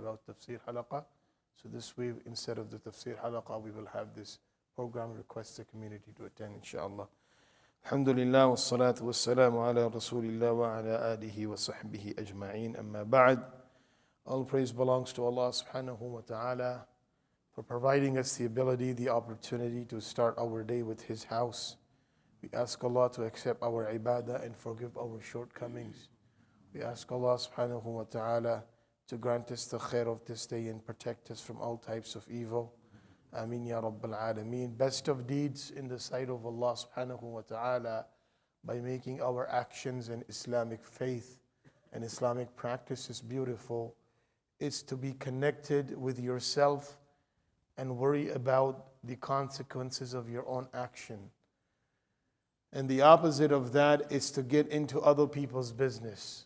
about tafsir halaqa. So this way, instead of the tafsir halaqa, we will have this program. Request the community to attend, inshallah. Alhamdulillah, wassalatu wassalamu ala rasulillah wa ala alihi wa sahbihi ajma'een. Amma ba'd. All praise belongs to Allah subhanahu wa ta'ala for providing us the ability, the opportunity to start our day with His house. We ask Allah to accept our ibadah and forgive our shortcomings. We ask Allah subhanahu wa ta'ala to grant us the khair of this day and protect us from all types of evil. Ameen ya Rabbal Alameen. Best of deeds in the sight of Allah subhanahu wa ta'ala by making our actions and Islamic faith and Islamic practices beautiful is to be connected with yourself and worry about the consequences of your own action. And the opposite of that is to get into other people's business.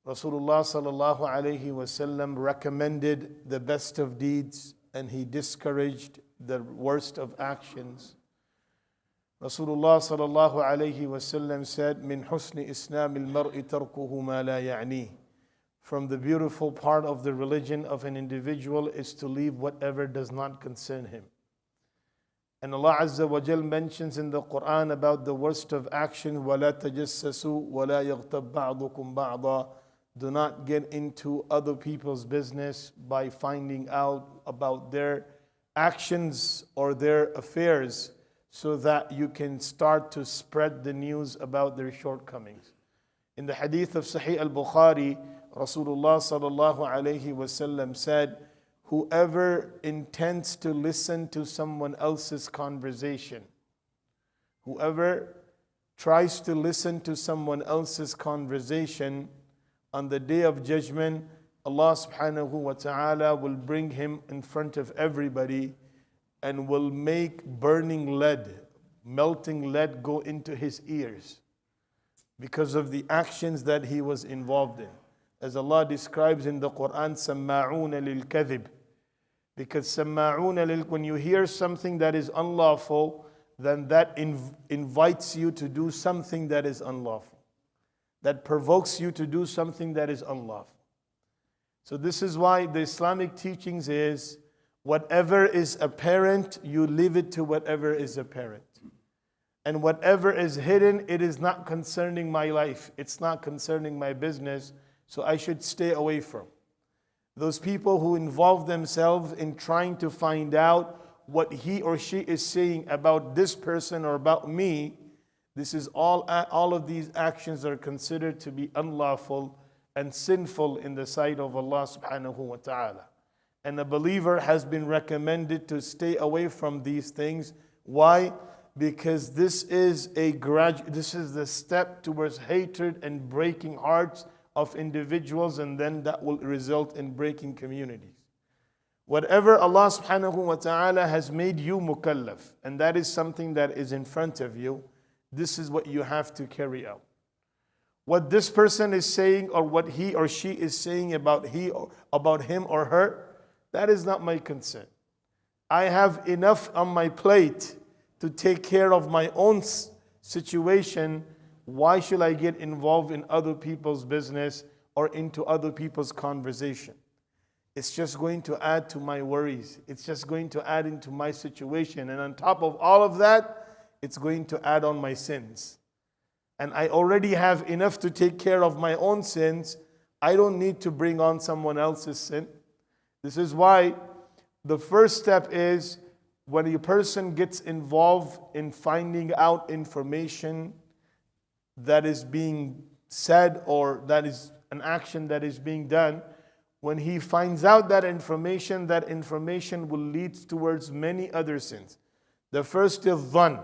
Rasulullah sallallahu alayhi wasallam recommended the best of deeds and he discouraged the worst of actions. Rasulullah sallallahu alayhi wasallam said, "Min husni islam al-mar'i tarkuhu ma la ya'ni." From the beautiful part of the religion of an individual is to leave whatever does not concern him. And Allah Azza wa Jal mentions in the Quran about the worst of action, وَلَا تَجَسَّسُوا وَلَا يَغْتَبْ بَعْضُكُمْ بَعْضًا. Do not get into other people's business by finding out about their actions or their affairs so that you can start to spread the news about their shortcomings. In the hadith of Sahih al-Bukhari, Rasulullah sallallahu alayhi wasallam said, whoever intends to listen to someone else's conversation, whoever tries to listen to someone else's conversation, on the day of judgment, Allah subhanahu wa ta'ala will bring him in front of everybody and will make burning lead, melting lead go into his ears because of the actions that he was involved in. As Allah describes in the Quran, سَمَّاعُونَ لِلْكَذِبِ. Because سَمَّاعُونَ when you hear something that is unlawful, then that invites you to do something that is unlawful. That provokes you to do something that is unlawful. So this is why the Islamic teachings is, whatever is apparent, you leave it to whatever is apparent. And whatever is hidden, it is not concerning my life. It's not concerning my business. So I should stay away from. Those people who involve themselves in trying to find out what he or she is saying about this person or about me, this is all of these actions are considered to be unlawful and sinful in the sight of Allah subhanahu wa ta'ala. And a believer has been recommended to stay away from these things. Why? Because this is the step towards hatred and breaking hearts of individuals, and then that will result in breaking communities. Whatever Allah subhanahu wa ta'ala has made you mukallaf, and that is something that is in front of you, this is what you have to carry out. What this person is saying or what he or she is saying about him or her, that is not my concern. I have enough on my plate to take care of my own situation. Why should I get involved in other people's business or into other people's conversation? It's just going to add to my worries. It's just going to add into my situation. And on top of all of that, it's going to add on my sins. And I already have enough to take care of my own sins. I don't need to bring on someone else's sin. This is why the first step is when a person gets involved in finding out information that is being said or that is an action that is being done, when he finds out that information will lead towards many other sins. The first is dhann,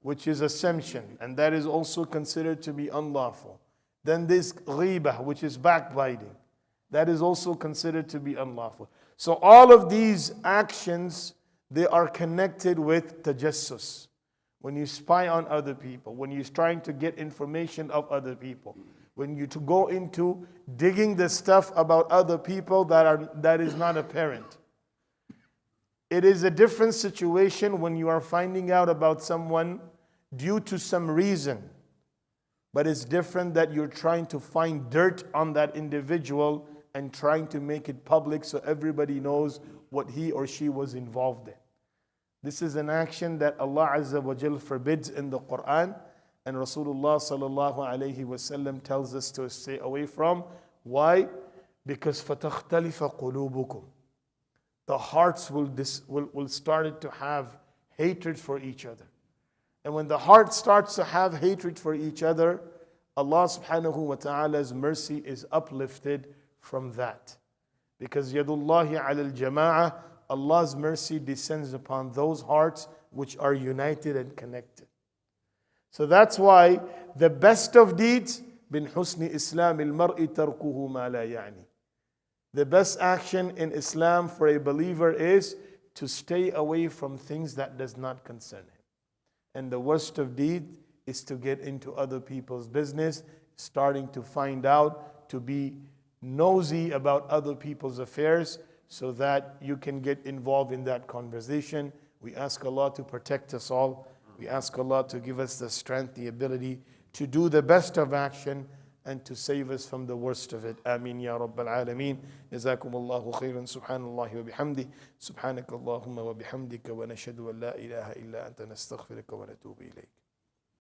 which is assumption, and that is also considered to be unlawful. Then this ghibah, which is backbiting. That is also considered to be unlawful. So all of these actions, they are connected with tajassus. When you spy on other people, when you're trying to get information of other people, when you to go into digging the stuff about other people that is not apparent. It is a different situation when you are finding out about someone due to some reason. But it's different that you're trying to find dirt on that individual and trying to make it public so everybody knows what he or she was involved in. This is an action that Allah Azza wa Jal forbids in the Quran, and Rasulullah sallallahu alayhi wasallam tells us to stay away from. Why? Because فَتَخْتَلِفَ قُلُوبُكُمْ. The hearts will start to have hatred for each other. And when the heart starts to have hatred for each other, Allah subhanahu wa ta'ala's mercy is uplifted from that. Because yadullahi ala al-jama'ah, Allah's mercy descends upon those hearts which are united and connected. So that's why the best of deeds, bin husni islam al-mar'i tarkuhu ma la ya'ni. The best action in Islam for a believer is to stay away from things that does not concern him. And the worst of deed is to get into other people's business, starting to find out, to be nosy about other people's affairs so that you can get involved in that conversation. We ask Allah to protect us all. We ask Allah to give us the strength, the ability to do the best of action and to save us from the worst of it. Ameen ya Rabbal Alameen. Jazakum Allahu khairan. Subhanallah wa bihamdi. Subhanaka Allahumma wa bihamdika wa nashhadu an la ilaha illa anta nastaghfiruka wa natubu ilayk.